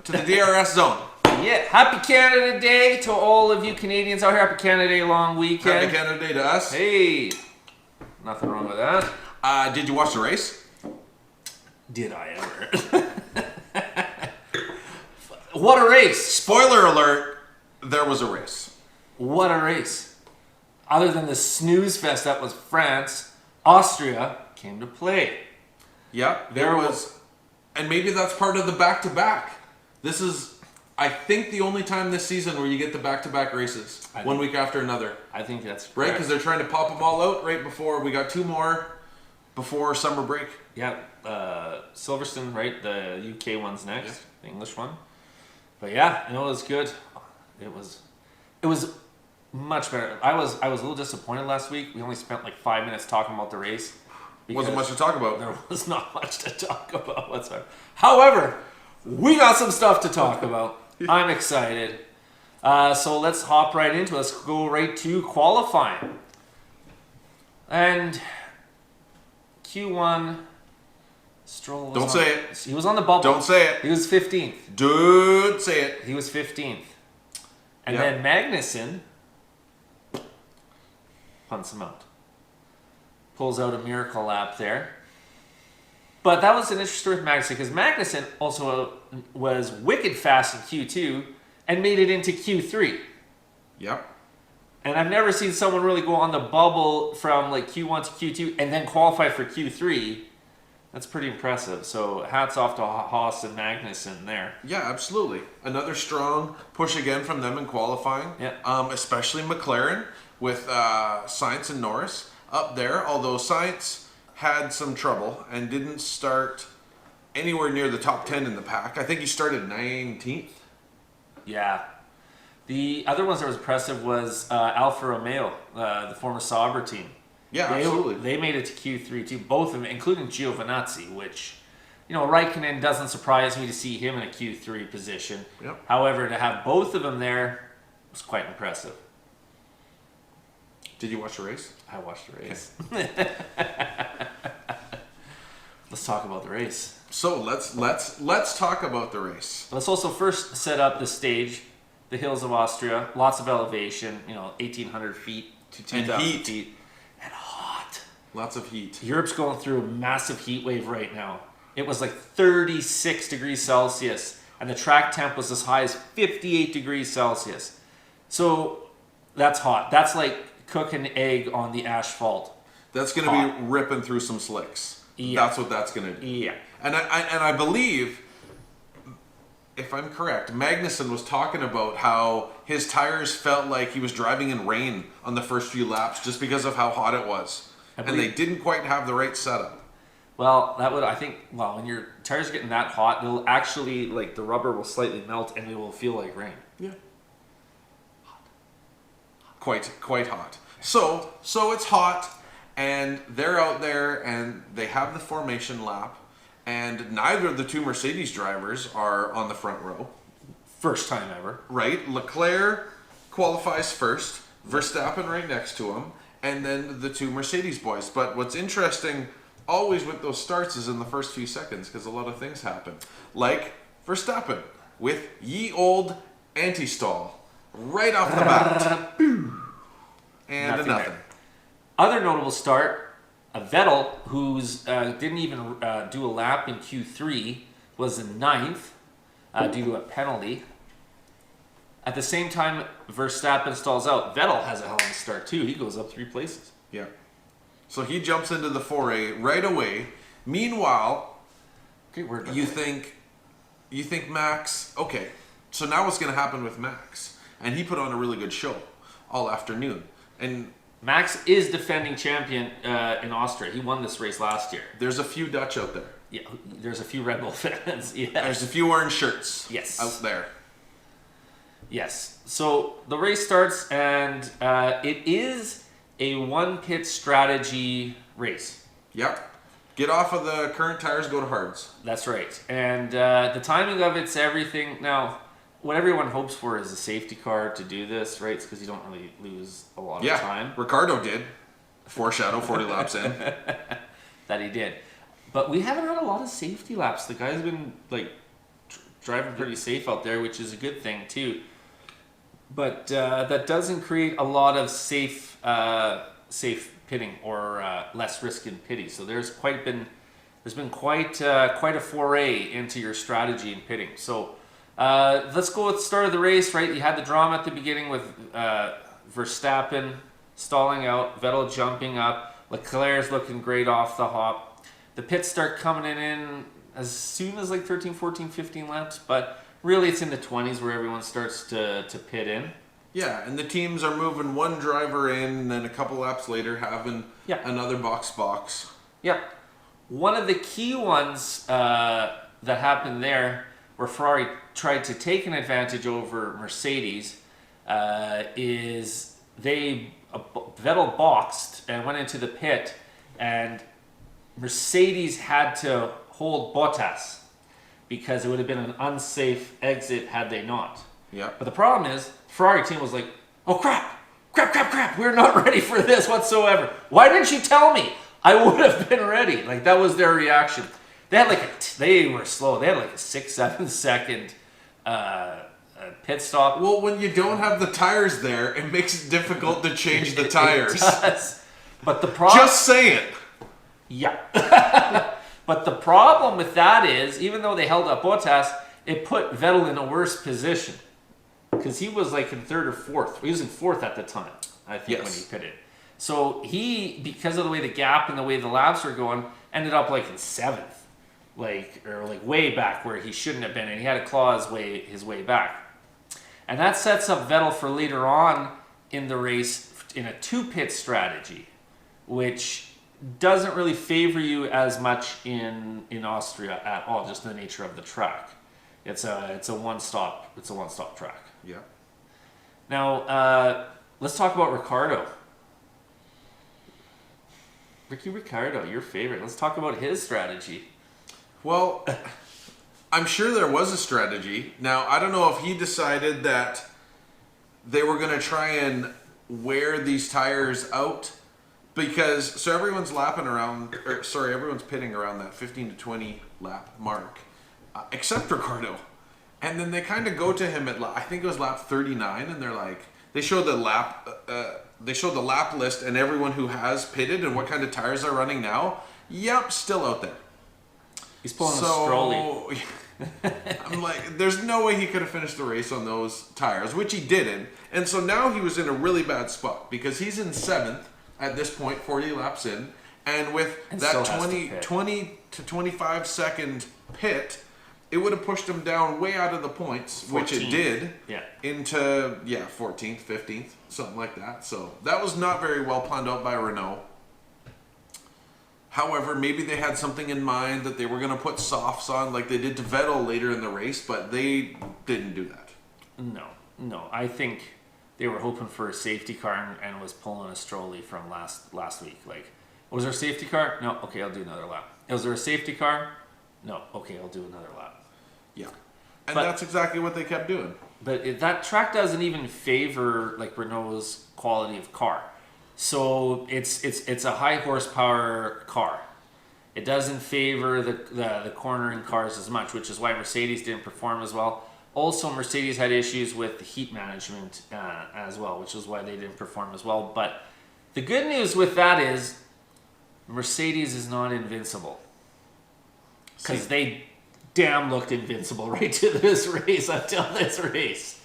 to the DRS Zone. Yeah, happy Canada Day to all of you Canadians out here. Happy Canada Day long weekend. Happy Canada Day to us. Hey, nothing wrong with that. Did you watch the race? Did I ever? What a race. Spoiler alert, there was a race. What a race. Other than the snooze fest that was France, Austria came to play. Yeah, there was. And maybe that's part of the back-to-back. This is, I think, the only time this season where you get the back-to-back races. One week after another. I think that's correct. Right, because they're trying to pop them all out right before. We got two more before summer break. Yeah, Silverstone, right? The UK one's next. Yeah. The English one. But yeah, it was good. It was much better. I was a little disappointed last week. We only spent like 5 minutes talking about the race. Wasn't much to talk about. There was not much to talk about whatsoever. However, we got some stuff to talk about. I'm excited. So let's hop right into it. Let's go right to qualifying. And Q1, Stroll was Don't say it. He was on the bubble. Don't say it. He was 15th. Dude, say it. He was 15th. And then Magnussen punts him out. Pulls out a miracle lap there. But that was an interesting with Magnussen because Magnussen also was wicked fast in Q2 and made it into Q3. Yep. And I've never seen someone really go on the bubble from like Q1 to Q2 and then qualify for Q3. That's pretty impressive. So hats off to Haas and Magnussen there. Yeah, absolutely. Another strong push again from them in qualifying. Yeah. Especially McLaren with Sainz and Norris up there. Although Sainz had some trouble and didn't start anywhere near the top 10 in the pack. I think he started 19th. Yeah. The other ones that was impressive was Alfa Romeo, the former Sauber team. Yeah, absolutely. They made it to Q3 too, both of them, including Giovinazzi, which, Raikkonen doesn't surprise me to see him in a Q3 position. Yep. However, to have both of them there was quite impressive. Did you watch the race? I watched the race. Okay. Let's talk about the race. So let's talk about the race. Let's also first set up the stage, the hills of Austria, lots of elevation, 1,800 feet to 2,000 feet. And hot. Lots of heat. Europe's going through a massive heat wave right now. It was like 36 degrees Celsius, and the track temp was as high as 58 degrees Celsius. So that's hot. That's like cooking egg on the asphalt. That's going to be ripping through some slicks. Yeah. That's what that's going to do. Yeah. And I believe, if I'm correct, Magnussen was talking about how his tires felt like he was driving in rain on the first few laps just because of how hot it was. And they didn't quite have the right setup. Well, when your tires are getting that hot, they'll actually, the rubber will slightly melt and it will feel like rain. Yeah. Quite hot. So it's hot, and they're out there, and they have the formation lap, and neither of the two Mercedes drivers are on the front row. First time ever. Right. Leclerc qualifies first, Verstappen right next to him, and then the two Mercedes boys. But what's interesting always with those starts is in the first few seconds, because a lot of things happen. Like Verstappen with ye old anti-stall right off the bat. And nothing. Other notable start, Vettel, who's didn't even do a lap in Q3, was in 9th due to a penalty. At the same time, Verstappen stalls out. Vettel has a hell of a start too. He goes up 3 places. Yeah. So he jumps into the foray right away. Meanwhile, you think Max, okay, so now what's going to happen with Max? And he put on a really good show all afternoon. And Max is defending champion in Austria. He won this race last year. There's a few Dutch out there. Yeah, there's a few Red Bull fans. Yes. There's a few orange shirts. Yes. Out there. Yes. So the race starts, and it is a one-pit strategy race. Yep. Get off of the current tires, go to hards. That's right. And the timing of it's everything. Now, what everyone hopes for is a safety car to do this, right? It's because you don't really lose a lot of time. Ricciardo did. Foreshadow 40 laps in. That he did. But we haven't had a lot of safety laps. The guy's been, driving pretty safe out there, which is a good thing too. But that doesn't create a lot of safe pitting or less risk in pitting. So there's been quite a foray into your strategy in pitting. So let's go with the start of the race. Right, you had the drama at the beginning with Verstappen stalling out, Vettel jumping up, Leclerc's looking great off the hop. The pits start coming in as soon as like 13, 14, 15 laps, but really it's in the 20s where everyone starts to pit in. Yeah, and the teams are moving one driver in, and then a couple laps later having another box. Yeah. One of the key ones that happened there, where Ferrari tried to take an advantage over Mercedes, is Vettel boxed and went into the pit, and Mercedes had to hold Bottas because it would have been an unsafe exit had they not. Yeah. But the problem is, Ferrari team was like, oh crap, we're not ready for this whatsoever. Why didn't you tell me? I would have been ready. Like, that was their reaction. They had they were slow. They had like a 6-7 second pit stop. Well, when you don't have the tires there, it makes it difficult to change the tires. It does. But the problem... Just saying. Yeah. But the problem with that is, even though they held up Bottas, it put Vettel in a worse position. Because he was like in third or fourth. He was in fourth at the time, I think, when he pitted. So he, because of the way the gap and the way the laps were going, ended up like in seventh. Or way back where he shouldn't have been. And he had to claw his way back. And that sets up Vettel for later on in the race in a two-pit strategy, which doesn't really favor you as much in Austria at all, just the nature of the track. It's a one-stop track. Yeah. Now, let's talk about Ricciardo. Ricky Ricciardo, your favorite. Let's talk about his strategy. Well, I'm sure there was a strategy. Now, I don't know if he decided that they were going to try and wear these tires out because everyone's everyone's pitting around that 15 to 20 lap mark, except Ricciardo. And then they kind of go to him at I think it was lap 39, and they're like, they show the lap list and everyone who has pitted and what kind of tires are running now. Yep, still out there. He's pulling a Strolley. I'm like, there's no way he could have finished the race on those tires, which he didn't. And so now he was in a really bad spot because he's in seventh at this point, 40 laps in, and with that 20 to 25 second pit, it would have pushed him down way out of the points, 14th. Which it did, into 14th, 15th, something like that. So that was not very well planned out by Renault. However, maybe they had something in mind that they were going to put softs on like they did to Vettel later in the race, but they didn't do that. No. I think they were hoping for a safety car and was pulling a Strolley from last week. Like, was there a safety car? No. Okay, I'll do another lap. Was there a safety car? No. Okay, I'll do another lap. Yeah. And that's exactly what they kept doing. But that track doesn't even favor like Renault's quality of car. So it's a high horsepower car. It doesn't favor the cornering cars as much, which is why Mercedes didn't perform as well. Also, Mercedes had issues with the heat management as well, which is why they didn't perform as well. But the good news with that is Mercedes is not invincible. Because they damn looked invincible right to this race until this race.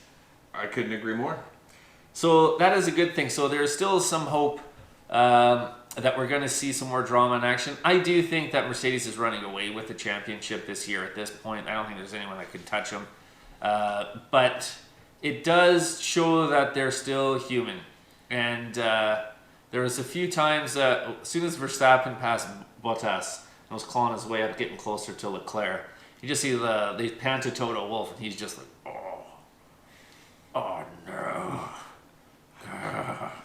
I couldn't agree more. So that is a good thing. So there's still some hope that we're going to see some more drama in action. I do think that Mercedes is running away with the championship this year at this point. I don't think there's anyone that can touch them. But it does show that they're still human. And there was a few times as soon as Verstappen passed Bottas and was clawing his way up, getting closer to Leclerc, you just see they pan to Toto Wolff, and he's just like, oh no.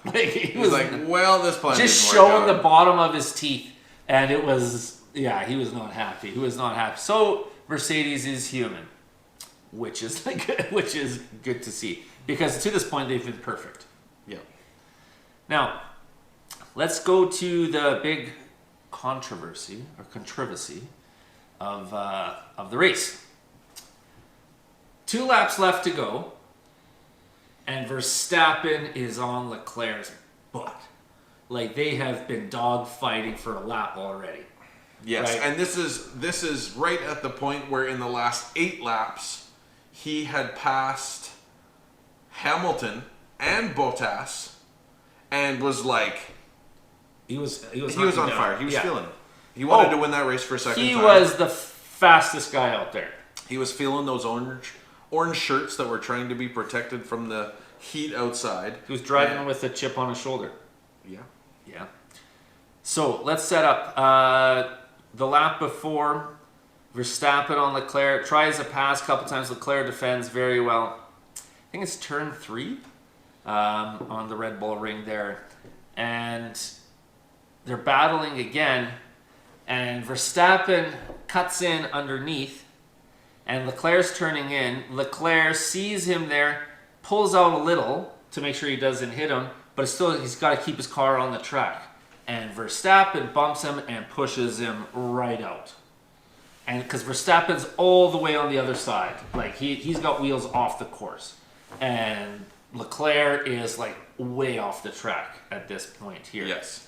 Like he was like, well, this plan just showing the bottom of his teeth, and it was he was not happy. So Mercedes is human, which is good to see because to this point they've been perfect. Yeah. Now, let's go to the big controversy of the race. 2 laps left to go, and Verstappen is on Leclerc's butt. Like, they have been dog fighting for a lap already. Yes, Right. and this is right at the point where in the last 8 laps, he had passed Hamilton and Bottas, and was like, He was he was knocking on down. fire. He was Yeah. feeling it. He wanted to win that race for a second He time. was the fastest guy out there. He was feeling those orange shirts that were trying to be protected from the heat outside. He was driving with a chip on his shoulder. Yeah. Yeah. So let's set up the lap before. Verstappen on Leclerc, tries a pass a couple times. Leclerc defends very well. I think it's turn 3 on the Red Bull ring there. And they're battling again. And Verstappen cuts in underneath. And Leclerc's turning in. Leclerc sees him there, pulls out a little to make sure he doesn't hit him. But it's still, he's got to keep his car on the track. And Verstappen bumps him and pushes him right out. And because Verstappen's all the way on the other side. Like, he's got wheels off the course. And Leclerc is, like, way off the track at this point here. Yes.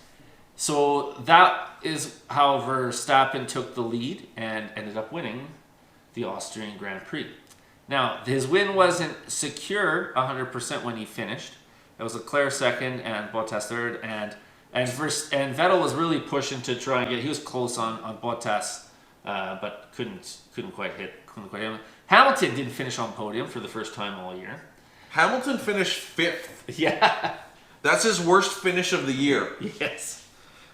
So that is how Verstappen took the lead and ended up winning the Austrian Grand Prix. Now, his win wasn't secure 100% when he finished. It was Leclerc second and Bottas third. And Vettel was really pushing to try and get... He was close on Bottas, but couldn't quite hit him. Hamilton didn't finish on podium for the first time all year. Hamilton finished 5th. Yeah. That's his worst finish of the year. Yes.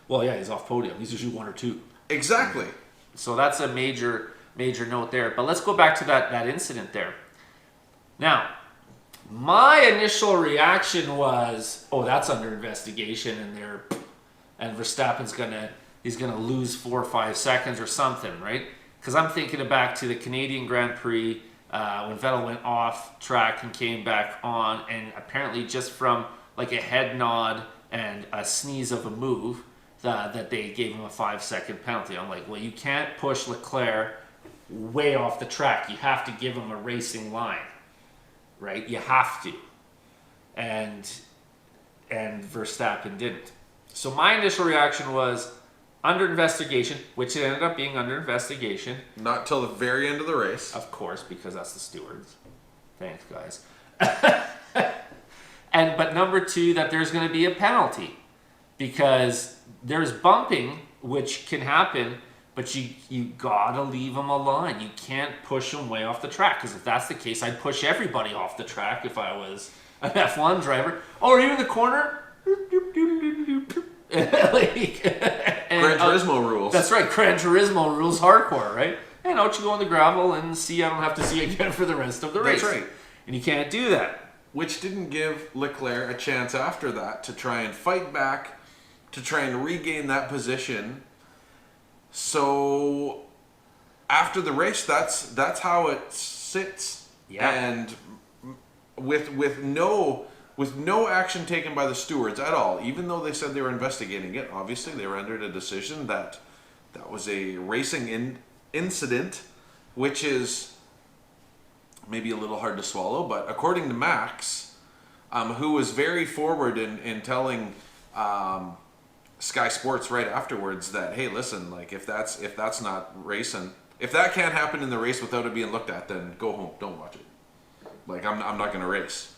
Well, yeah, he's off podium. He's usually 1 or 2. Exactly. So that's a major note there. But let's go back to that incident there. Now, my initial reaction was, oh, that's under investigation, and Verstappen's gonna lose 4 or 5 seconds or something, right? Because I'm thinking back to the Canadian Grand Prix when Vettel went off track and came back on, and apparently just from like a head nod and a sneeze of a move, that they gave him a 5-second penalty. I'm like, well, you can't push Leclerc way off the track. You have to give him a racing line, right? You have to. And Verstappen didn't. So my initial reaction was under investigation, which it ended up being under investigation. Not till the very end of the race. Of course, because that's the stewards. Thanks, guys. But number 2, that there's going to be a penalty. Because there's bumping, which can happen, but you gotta leave them a line. You can't push them way off the track. Because if that's the case, I'd push everybody off the track if I was an F1 driver. Oh, are you in the corner? Gran Turismo rules. That's right, Gran Turismo rules hardcore, right? And out you go on the gravel and I don't have to see you again for the rest of the race. That's right. And you can't do that. Which didn't give Leclerc a chance after that to try and fight back, to try and regain that position. So after the race, that's how it sits. Yeah. And with no action taken by the stewards at all, even though they said they were investigating it. Obviously, they rendered a decision that was a racing incident, which is maybe a little hard to swallow. But according to Max, who was very forward in telling Sky Sports right afterwards that, hey, listen, like if that's not racing, if that can't happen in the race without it being looked at, then go home, don't watch it. Like I'm not going to race.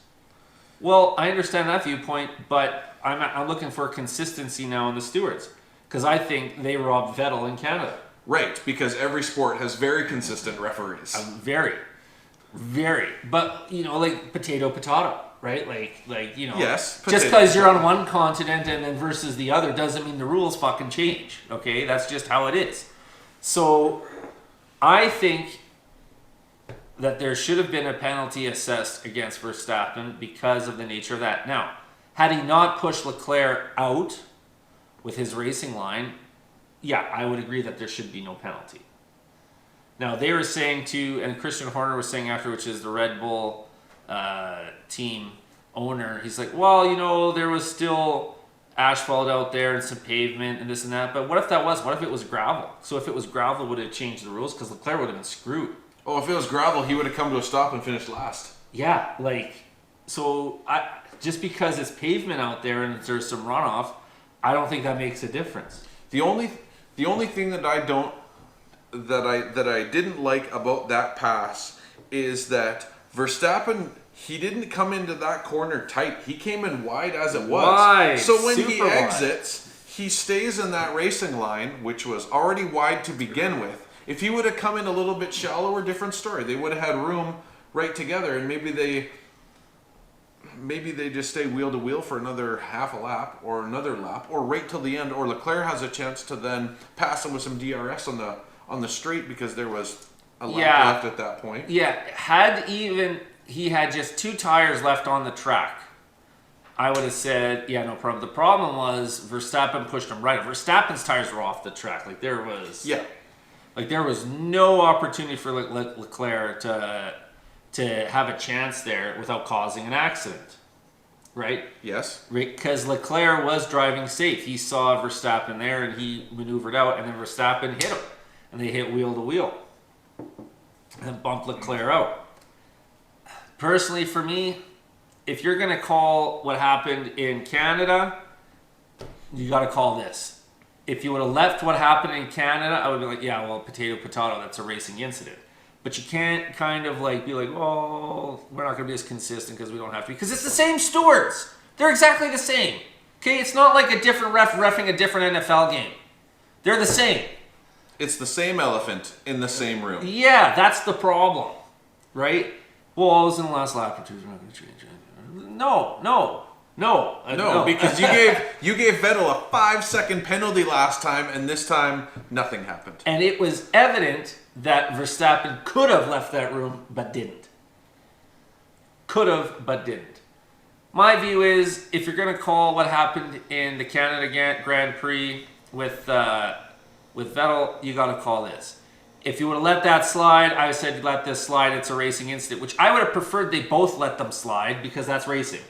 Well, I understand that viewpoint, but I'm looking for consistency now in the stewards because I think they robbed Vettel in Canada. Right, because every sport has very consistent referees. Very, but like potato, right? Like Yes, just because you're on one continent and then versus the other doesn't mean the rules fucking change. Okay, that's just how it is. So, I think that there should have been a penalty assessed against Verstappen because of the nature of that. Now, had he not pushed Leclerc out with his racing line, yeah, I would agree that there should be no penalty. Now, they were saying too, and Christian Horner was saying after, which is the Red Bull team owner, he's like, well, there was still asphalt out there and some pavement and this and that, but what if it was gravel? So if it was gravel, would it change the rules? Because Leclerc would have been screwed. Oh, if it was gravel, he would have come to a stop and finished last. Yeah, like, so just because it's pavement out there and there's some runoff, I don't think that makes a difference. The only thing that I didn't like about that pass is that Verstappen, he didn't come into that corner tight. He came in wide as it was. Wide, so when he super wide. exits, he stays in that racing line, which was already wide to begin with. If he would have come in a little bit shallower, different story. They would have had room right together, and maybe they just stay wheel to wheel for another half a lap or another lap, or right till the end, or Leclerc has a chance to then pass him with some DRS on the straight because there was a lap left at that point. Yeah, had he had just 2 tires left on the track, I would have said, yeah, no problem. The problem was Verstappen pushed him right. Verstappen's tires were off the track. Like there was no opportunity for Leclerc to have a chance there without causing an accident, right? Yes. Because Leclerc was driving safe. He saw Verstappen there and he maneuvered out, and then Verstappen hit him, and they hit wheel to wheel and bumped Leclerc out. Personally, for me, if you're going to call what happened in Canada, you got to call this. If you would have left what happened in Canada, I would be like, yeah, well, potato, that's a racing incident. But you can't kind of like be like, well, we're not going to be as consistent because we don't have to be. Because it's the same stewards. They're exactly the same. Okay, it's not like a different ref reffing a different NFL game. They're the same. It's the same elephant in the same room. Yeah, that's the problem, right? Well, I was in the last lap or two. We're not going to change it. No, because you gave Vettel a 5-second penalty last time, and this time nothing happened. And it was evident that Verstappen could have left that room, but didn't. Could have, but didn't. My view is, if you're going to call what happened in the Canada Grand Prix with Vettel, you got to call this. If you would have let that slide, I said let this slide. It's a racing incident, which I would have preferred they both let them slide because that's racing.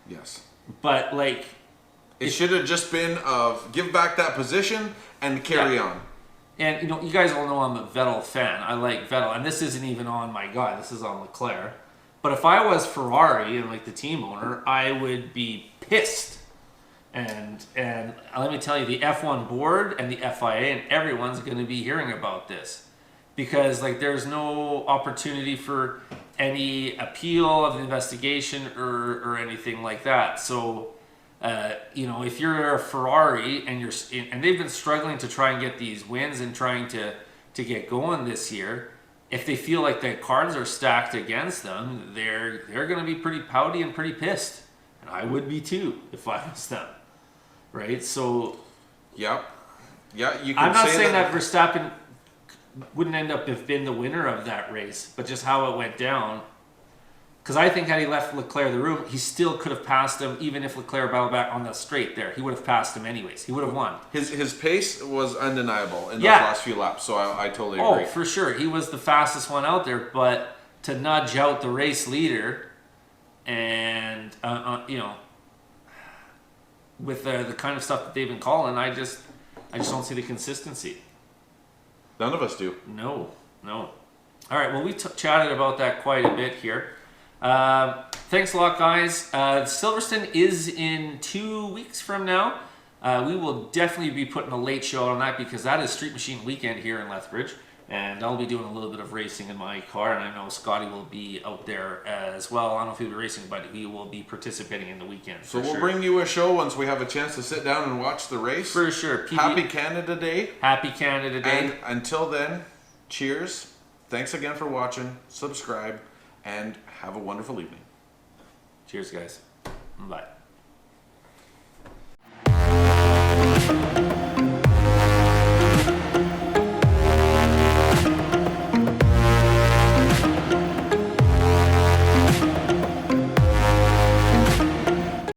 Yes. But like, it should have just been of give back that position and carry on. And you know, you guys all know I'm a Vettel fan. I like Vettel, and this isn't even on my guy. This is on Leclerc. But if I was Ferrari and like the team owner, I would be pissed. And let me tell you, the F1 board and the FIA and everyone's going to be hearing about this because like there's no opportunity for any appeal of the investigation or anything like that. So, you know, if you're a Ferrari and they've been struggling to try and get these wins and trying to get going this year, if they feel like the cards are stacked against them, they're going to be pretty pouty and pretty pissed. And I would be too if I was them. Right? So, yep. Yeah, you can I'm not say saying that Verstappen wouldn't end up have been the winner of that race, but just how it went down. Because I think had he left Leclerc the room, he still could have passed him, even if Leclerc battled back on the straight there. He would have passed him anyways. He would have won. His pace was undeniable in those last few laps, so I totally agree. Oh, for sure. He was the fastest one out there, but to nudge out the race leader and, you know, with the kind of stuff that they've been calling, I just don't see the consistency. None of us do. No. All right, well, we chatted about that quite a bit here. Thanks a lot, guys. Silverstone is in 2 weeks from now. We will definitely be putting a late show on that because that is Street Machine weekend here in Lethbridge. And I'll be doing a little bit of racing in my car, and I know Scotty will be out there as well. I don't know if he'll be racing, but he will be participating in the weekend. So we'll bring you a show once we have a chance to sit down and watch the race. For sure. Happy Canada Day. Happy Canada Day. And until then, cheers. Thanks again for watching. Subscribe, and have a wonderful evening. Cheers, guys. Bye.